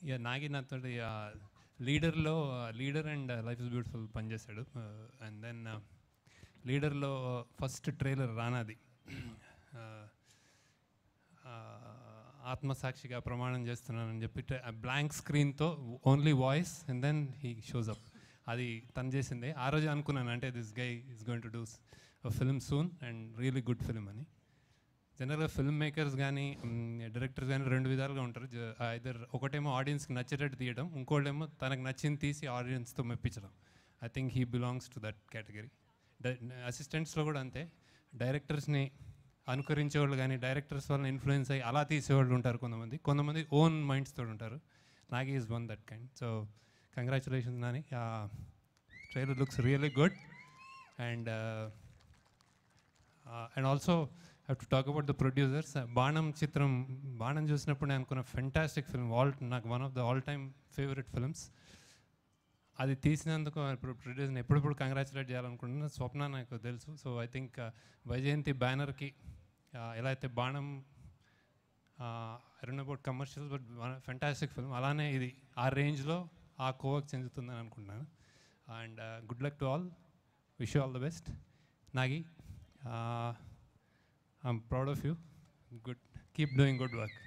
ఇక నాగి నాతో లీడర్లో leader and life is beautiful పనిచేశాడు. అండ్ దెన్ లీడర్లో ఫస్ట్ ట్రైలర్ రానాది ఆత్మసాక్షిగా ప్రమాణం చేస్తున్నానని చెప్పి బ్లాంక్ స్క్రీన్తో only voice and then he shows up. అది తను చేసిందే. ఆ రోజు అనుకున్నాను, అంటే this guy is going to do film soon and really good film అని. జనరల్గా ఫిల్మ్ మేకర్స్ కానీ డైరెక్టర్స్ కానీ రెండు విధాలుగా ఉంటారు. ఐదర్ ఒకటేమో ఆడియన్స్కి నచ్చేటట్టు తీయడం, ఇంకోటేమో తనకు నచ్చింది తీసి ఆడియన్స్తో మెప్పించడం. I think he belongs to that category. అసిస్టెంట్స్లో కూడా అంతే. డైరెక్టర్స్ని అనుకరించేవాళ్ళు కానీ డైరెక్టర్స్ వల్ల ఇన్ఫ్లుయెన్స్ అయ్యి అలా తీసేవాళ్ళు ఉంటారు కొంతమంది ఓన్ మైండ్స్తో ఉంటారు. Nagi is one that kind. So congratulations Nani. Trailer looks really good. And also have to talk about the producers. బాణం చూసినప్పుడు నేను అనుకున్న ఫెంటాస్టిక్ ఫిల్మ్, నాకు one of the all time favourite films. అది తీసినందుకు ప్రొడ్యూసర్ని ఎప్పుడెప్పుడు కంగ్రాచులేట్ చేయాలనుకుంటున్నా. స్వప్న నాకు తెలుసు. సో ఐ థింక్ వైజయంతి బ్యానర్కి ఎలా అయితే బాణం I don't know about commercials but fantastic film, అలానే ఇది ఆ రేంజ్లో ఆ కోవకు చెందుతుందని అనుకుంటున్నాను. And good luck to all, wish you all the best. Nagi, I'm proud of you. Good, keep doing good work.